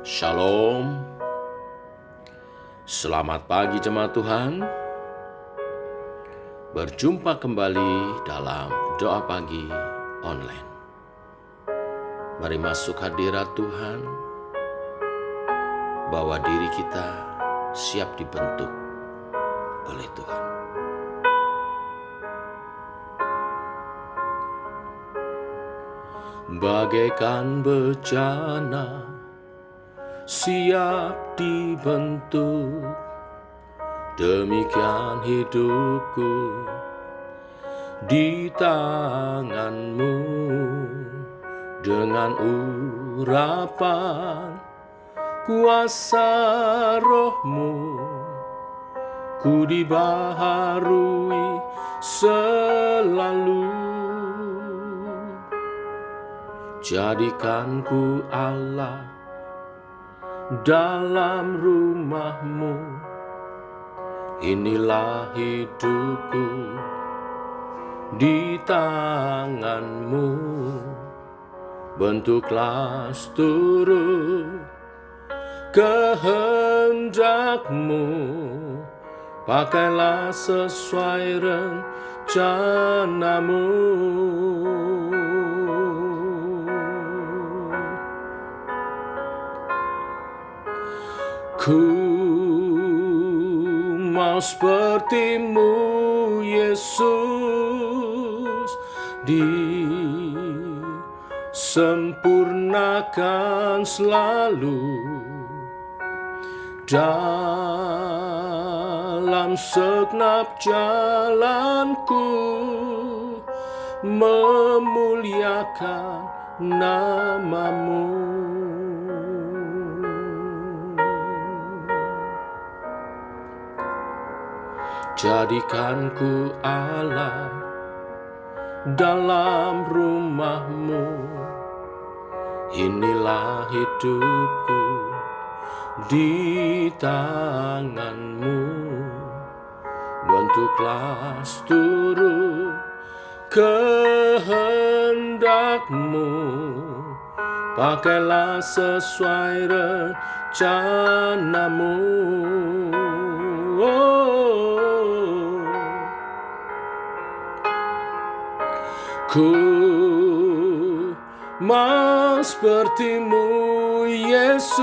Shalom, selamat pagi jemaat Tuhan. Berjumpa kembali dalam doa pagi online. Mari masuk hadirat Tuhan, bahwa diri kita siap dibentuk oleh Tuhan. Bagaikan bejana siap dibentuk, demikian hidupku di tangan-Mu. Dengan urapan kuasa Roh-Mu, ku dibaharui selalu. Jadikan ku Allah dalam rumah-Mu, inilah hidupku di tangan-Mu. Bentuklah seturut kehendak-Mu, pakailah sesuai rencana-Mu. Ku mau seperti-Mu, Yesus, disempurnakan selalu dalam segenap jalanku, memuliakan nama-Mu. Jadikan ku Allah dalam rumah-Mu, inilah hidupku di tangan-Mu. Bentuklah seturut kehendak-Mu, pakailah sesuai rencana-Mu. Ku mau seperti-Mu, Yesus,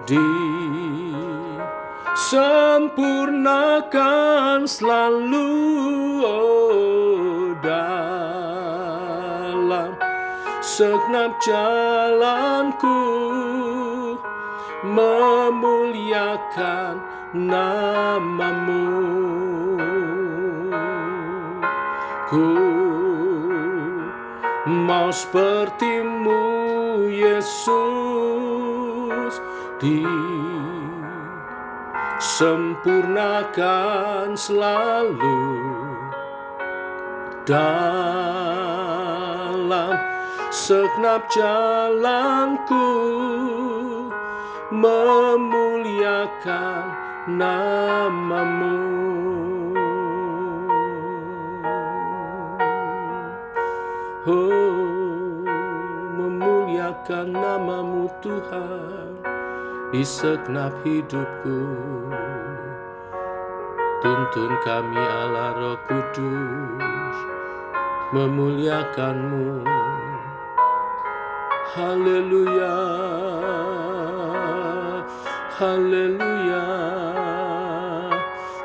disempurnakan selalu dalam segenap jalanku, memuliakan nama-Mu. Ku mau seperti-Mu, Yesus, disempurnakan selalu dalam segenap jalanku, memuliakan nama-Mu. Memuliakan nama-Mu Tuhan di segenap hidupku. Tuntun kami Allah Roh Kudus, memuliakan-Mu. Haleluya, haleluya.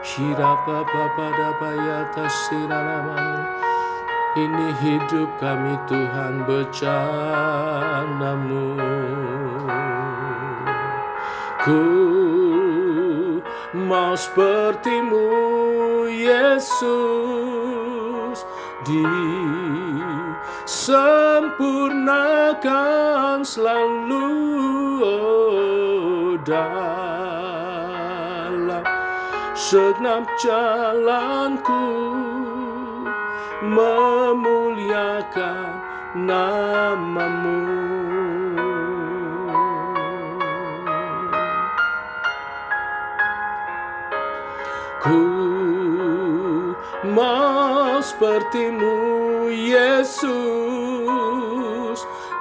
Shirapa-papa-dapa-yata-siralaman. Ini hidup kami Tuhan, bencana-Mu. Ku mau seperti-Mu, Yesus, disempurnakan selalu dalam segenap jalanku, memuliakan nama-Mu. Ku mau seperti-Mu, Yesus,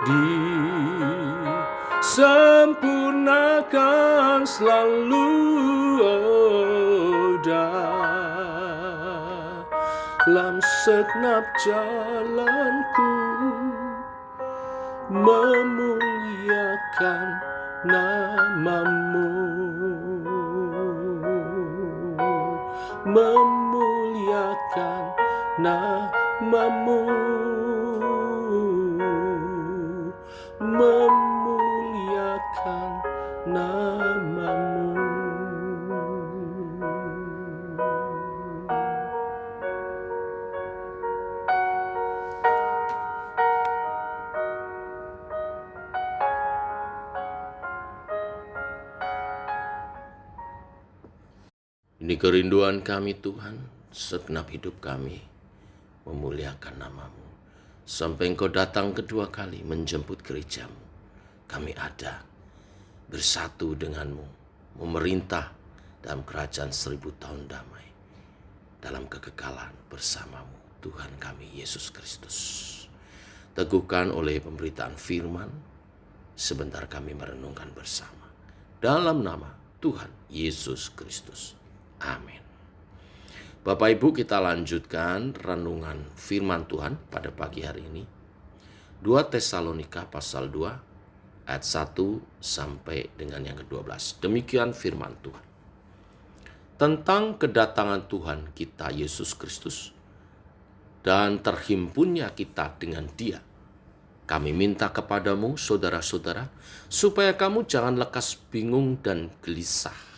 disempurnakan sempurnakan selalu dalam segenap jalanku, memuliakan namamu, memuliakan namamu, memuliakan namamu. Ini kerinduan kami Tuhan, segenap hidup kami memuliakan namamu. Sampai Engkau datang kedua kali menjemput gerejamu, kami ada bersatu denganmu, memerintah dalam kerajaan 1000 tahun damai, dalam kekekalan bersamamu Tuhan kami Yesus Kristus. Teguhkan oleh pemberitaan firman, sebentar kami merenungkan bersama. Dalam nama Tuhan Yesus Kristus. Amin. Bapak Ibu, kita lanjutkan renungan firman Tuhan pada pagi hari ini. 2 Tesalonika pasal 2 ayat 1 sampai dengan yang ke-12. Demikian firman Tuhan. Tentang kedatangan Tuhan kita Yesus Kristus dan terhimpunnya kita dengan Dia, kami minta kepadamu saudara-saudara, supaya kamu jangan lekas bingung dan gelisah,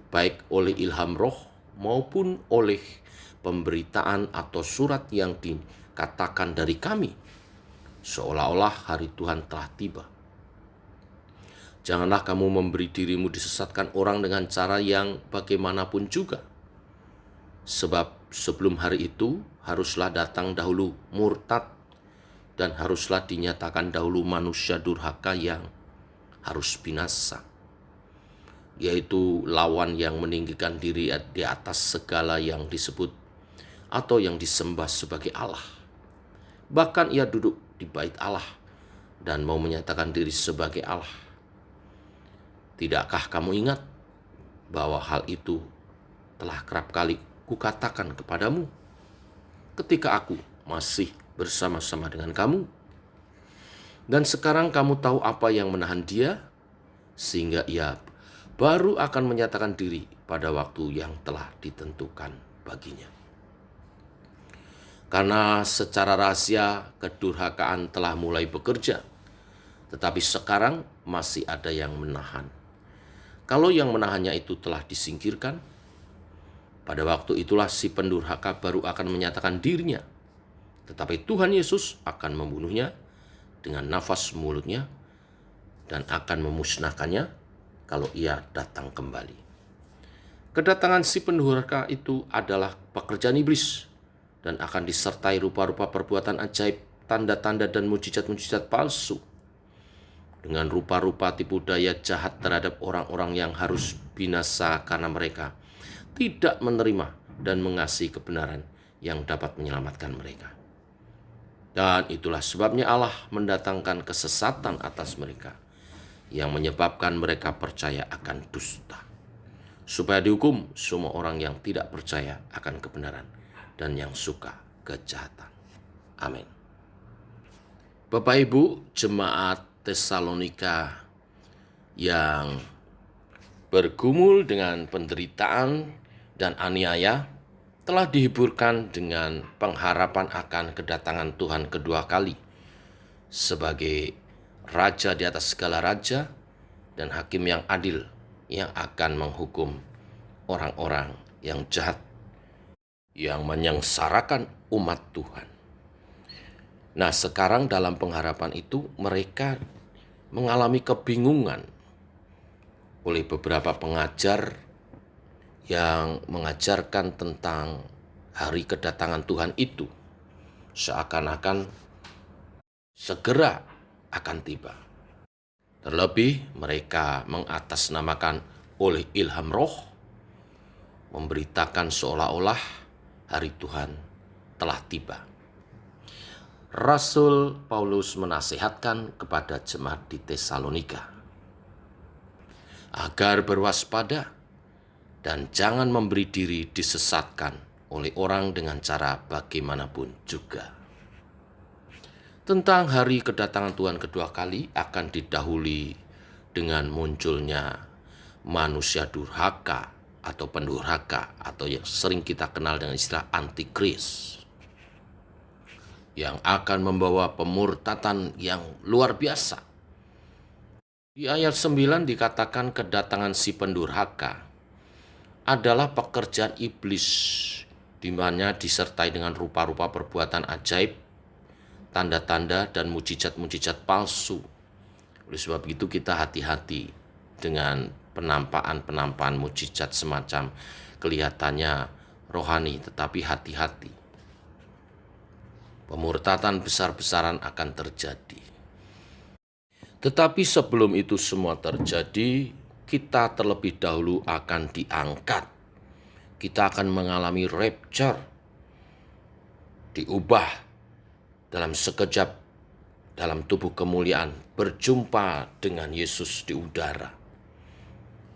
baik oleh ilham roh maupun oleh pemberitaan atau surat yang dikatakan dari kami, seolah-olah hari Tuhan telah tiba. Janganlah kamu memberi dirimu disesatkan orang dengan cara yang bagaimanapun juga. Sebab sebelum hari itu haruslah datang dahulu murtad, dan haruslah dinyatakan dahulu manusia durhaka yang harus binasa, yaitu lawan yang meninggikan diri di atas segala yang disebut atau yang disembah sebagai Allah. Bahkan ia duduk di bait Allah dan mau menyatakan diri sebagai Allah. Tidakkah kamu ingat bahwa hal itu telah kerap kali kukatakan kepadamu ketika aku masih bersama-sama dengan kamu? Dan sekarang kamu tahu apa yang menahan dia, sehingga ia baru akan menyatakan diri pada waktu yang telah ditentukan baginya. Karena secara rahasia kedurhakaan telah mulai bekerja, tetapi sekarang masih ada yang menahan. Kalau yang menahannya itu telah disingkirkan, pada waktu itulah si pendurhaka baru akan menyatakan dirinya, tetapi Tuhan Yesus akan membunuhnya dengan nafas mulutnya dan akan memusnahkannya kalau ia datang kembali. Kedatangan si pendurhaka itu adalah pekerjaan iblis dan akan disertai rupa-rupa perbuatan ajaib, tanda-tanda dan mujizat-mujizat palsu, dengan rupa-rupa tipu daya jahat terhadap orang-orang yang harus binasa karena mereka tidak menerima dan mengasihi kebenaran yang dapat menyelamatkan mereka. Dan itulah sebabnya Allah mendatangkan kesesatan atas mereka, yang menyebabkan mereka percaya akan dusta, supaya dihukum semua orang yang tidak percaya akan kebenaran dan yang suka kejahatan. Amin. Bapak Ibu, jemaat Tesalonika yang bergumul dengan penderitaan dan aniaya telah dihiburkan dengan pengharapan akan kedatangan Tuhan kedua kali sebagai Raja di atas segala raja dan Hakim yang adil yang akan menghukum orang-orang yang jahat, yang menyengsarakan umat Tuhan. Nah, sekarang dalam pengharapan itu mereka mengalami kebingungan oleh beberapa pengajar yang mengajarkan tentang hari kedatangan Tuhan itu seakan-akan segera akan tiba. Terlebih mereka mengatasnamakan oleh ilham roh, memberitakan seolah-olah hari Tuhan telah tiba. Rasul Paulus menasihatkan kepada jemaat di Tesalonika agar berwaspada dan jangan memberi diri disesatkan oleh orang dengan cara bagaimanapun juga. Tentang hari kedatangan Tuhan kedua kali akan didahului dengan munculnya manusia durhaka atau pendurhaka atau yang sering kita kenal dengan istilah antikris, yang akan membawa pemurtatan yang luar biasa. Di ayat 9 dikatakan kedatangan si pendurhaka adalah pekerjaan iblis, di mana disertai dengan rupa-rupa perbuatan ajaib, tanda-tanda, dan mujizat-mujizat palsu. Oleh sebab itu kita hati-hati dengan penampakan mujizat semacam kelihatannya rohani, tetapi hati-hati. Pemurtatan besar-besaran akan terjadi. Tetapi sebelum itu semua terjadi, kita terlebih dahulu akan diangkat. Kita akan mengalami rapture, diubah dalam sekejap dalam tubuh kemuliaan, berjumpa dengan Yesus di udara.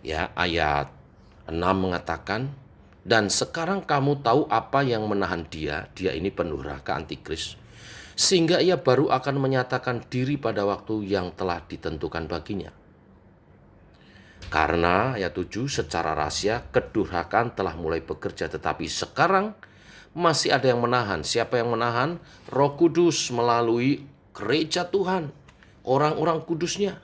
Ya, ayat 6 mengatakan, dan sekarang kamu tahu apa yang menahan dia ini pendurhaka antikris, sehingga ia baru akan menyatakan diri pada waktu yang telah ditentukan baginya. Karena ayat 7, secara rahasia kedurhakaan telah mulai bekerja, tetapi sekarang masih ada yang menahan. Siapa yang menahan? Roh Kudus melalui gereja Tuhan, orang-orang kudusnya.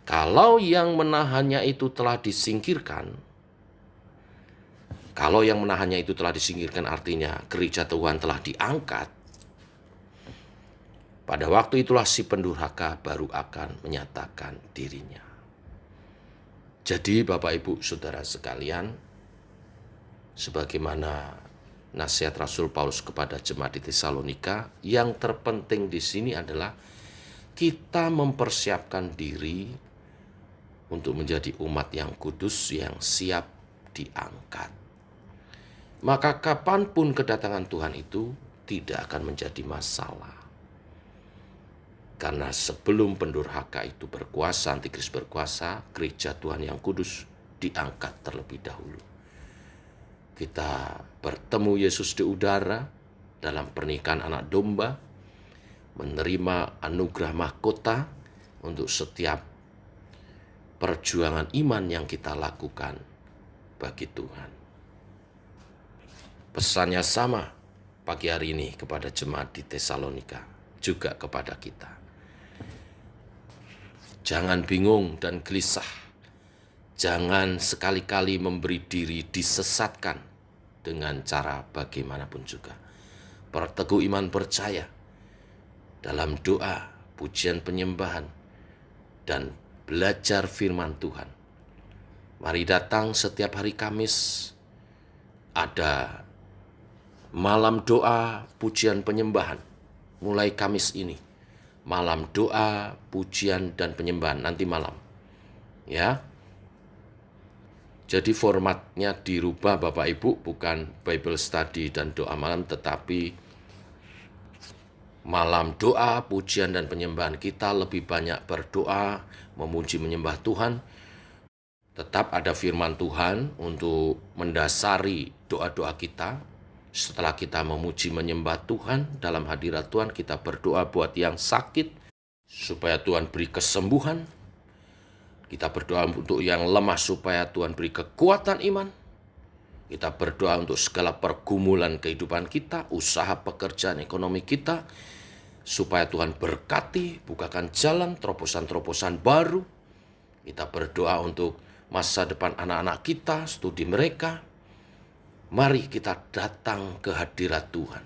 Kalau yang menahannya itu telah disingkirkan, artinya gereja Tuhan telah diangkat, pada waktu itulah si pendurhaka baru akan menyatakan dirinya. Jadi Bapak Ibu Saudara sekalian, sebagaimana nasihat Rasul Paulus kepada jemaat di Tesalonika, yang terpenting di sini adalah kita mempersiapkan diri untuk menjadi umat yang kudus yang siap diangkat. Maka kapanpun kedatangan Tuhan itu tidak akan menjadi masalah. Karena sebelum pendurhaka itu berkuasa, antikris berkuasa, gereja Tuhan yang kudus diangkat terlebih dahulu. Kita bertemu Yesus di udara dalam pernikahan anak domba, menerima anugerah mahkota untuk setiap perjuangan iman yang kita lakukan bagi Tuhan. Pesannya sama pagi hari ini kepada jemaat di Tesalonika, juga kepada kita. Jangan bingung dan gelisah. Jangan sekali-kali memberi diri disesatkan dengan cara bagaimanapun juga. Perteguh iman percaya dalam doa, pujian penyembahan, dan belajar firman Tuhan. Mari datang setiap hari Kamis, ada malam doa, pujian penyembahan. Mulai Kamis ini, malam doa, pujian, dan penyembahan nanti malam. Ya. Jadi formatnya dirubah Bapak Ibu, bukan Bible study dan doa malam, tetapi malam doa, pujian, dan penyembahan. Kita lebih banyak berdoa, memuji menyembah Tuhan. Tetap ada firman Tuhan untuk mendasari doa-doa kita. Setelah kita memuji menyembah Tuhan, dalam hadirat Tuhan kita berdoa buat yang sakit, supaya Tuhan beri kesembuhan. Kita berdoa untuk yang lemah supaya Tuhan beri kekuatan iman. Kita berdoa untuk segala pergumulan kehidupan kita, usaha pekerjaan ekonomi kita, supaya Tuhan berkati, bukakan jalan, terobosan-terobosan baru. Kita berdoa untuk masa depan anak-anak kita, studi mereka. Mari kita datang ke hadirat Tuhan.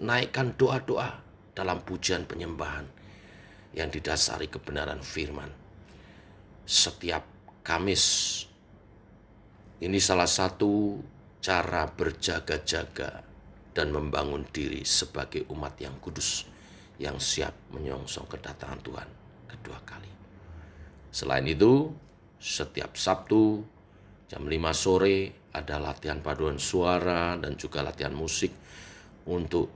Naikkan doa-doa dalam pujian penyembahan yang didasari kebenaran firman. Setiap Kamis, ini salah satu cara berjaga-jaga dan membangun diri sebagai umat yang kudus, yang siap menyongsong kedatangan Tuhan kedua kali. Selain itu, setiap Sabtu jam 5 sore ada latihan paduan suara dan juga latihan musik untuk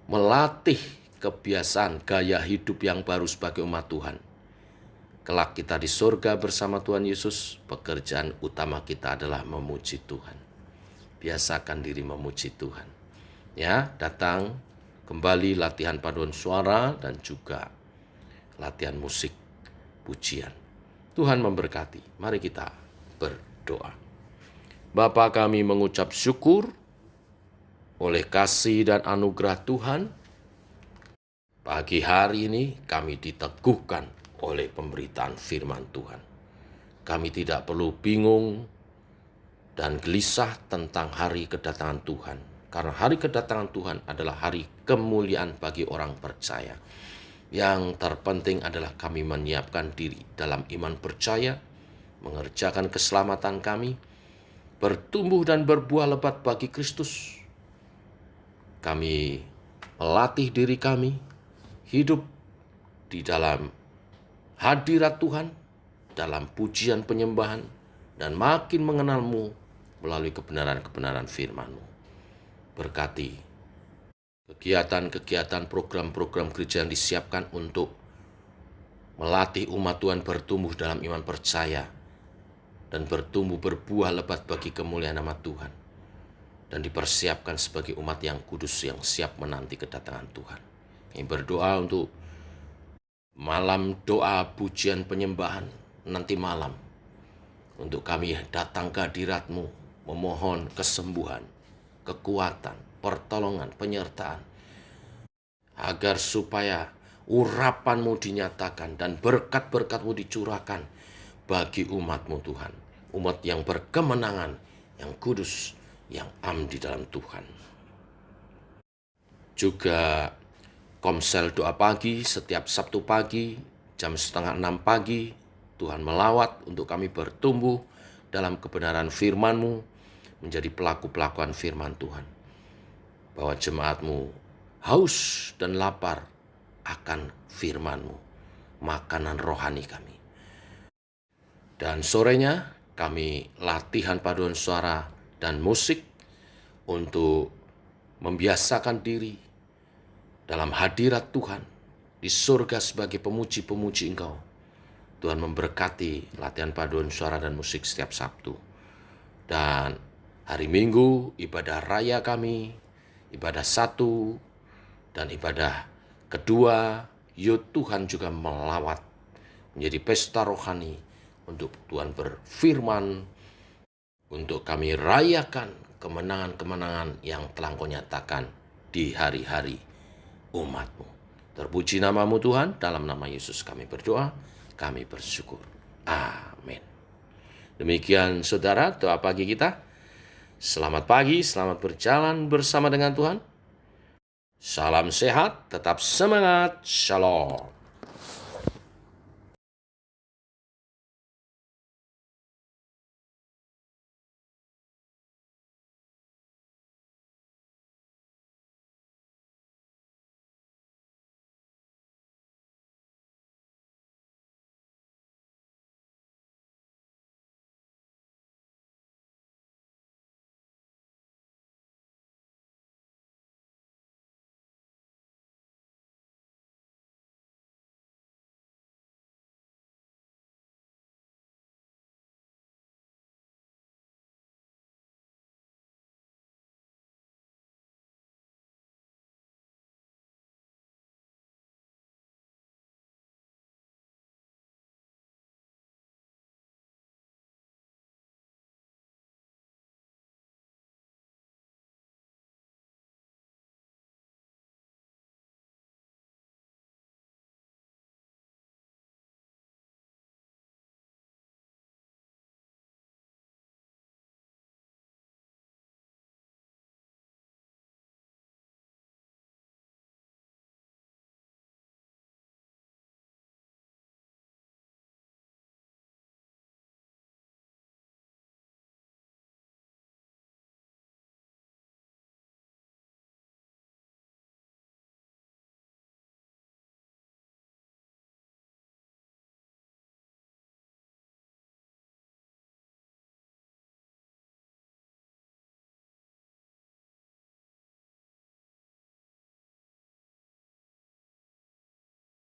melatih kebiasaan gaya hidup yang baru sebagai umat Tuhan. Kelak kita di surga bersama Tuhan Yesus, pekerjaan utama kita adalah memuji Tuhan. Biasakan diri memuji Tuhan. Ya, datang kembali latihan paduan suara dan juga latihan musik pujian. Tuhan memberkati. Mari kita berdoa. Bapa, kami mengucap syukur oleh kasih dan anugerah Tuhan. Pagi hari ini kami diteguhkan oleh pemberitaan firman Tuhan. Kami tidak perlu bingung dan gelisah tentang hari kedatangan Tuhan. Karena hari kedatangan Tuhan adalah hari kemuliaan bagi orang percaya. Yang terpenting adalah kami menyiapkan diri dalam iman percaya, mengerjakan keselamatan kami, bertumbuh dan berbuah lebat bagi Kristus. Kami melatih diri kami, hidup di dalam hadirat Tuhan, dalam pujian penyembahan, dan makin mengenal-Mu melalui kebenaran-kebenaran firman-Mu. Berkati kegiatan-kegiatan program-program gereja yang disiapkan untuk melatih umat Tuhan bertumbuh dalam iman percaya dan bertumbuh berbuah lebat bagi kemuliaan nama Tuhan, dan dipersiapkan sebagai umat yang kudus yang siap menanti kedatangan Tuhan. Kami berdoa untuk malam doa pujian penyembahan nanti malam, untuk kami datang ke hadirat-Mu memohon kesembuhan, kekuatan, pertolongan, penyertaan, agar supaya urapan-Mu dinyatakan dan berkat-berkat-Mu dicurahkan bagi umat-Mu Tuhan. Umat yang berkemenangan, yang kudus, yang am di dalam Tuhan. Juga komsel doa pagi setiap Sabtu pagi, jam 5:30 pagi, Tuhan melawat untuk kami bertumbuh dalam kebenaran firman-Mu, menjadi pelaku-pelakuan firman Tuhan. Bahwa jemaat-Mu haus dan lapar akan firman-Mu, makanan rohani kami. Dan sorenya kami latihan paduan suara dan musik untuk membiasakan diri dalam hadirat Tuhan di surga sebagai pemuji-pemuji Engkau. Tuhan memberkati latihan paduan suara dan musik setiap Sabtu. Dan hari Minggu ibadah raya kami, ibadah 1 dan ibadah kedua, yud Tuhan juga melawat menjadi pesta rohani untuk Tuhan berfirman, untuk kami rayakan kemenangan-kemenangan yang telah Kau nyatakan di hari-hari umat-Mu. Terpuji nama-Mu Tuhan, dalam nama Yesus kami berdoa, kami bersyukur. Amin. Demikian saudara doa pagi kita. Selamat pagi, selamat berjalan bersama dengan Tuhan. Salam sehat, tetap semangat, shalom.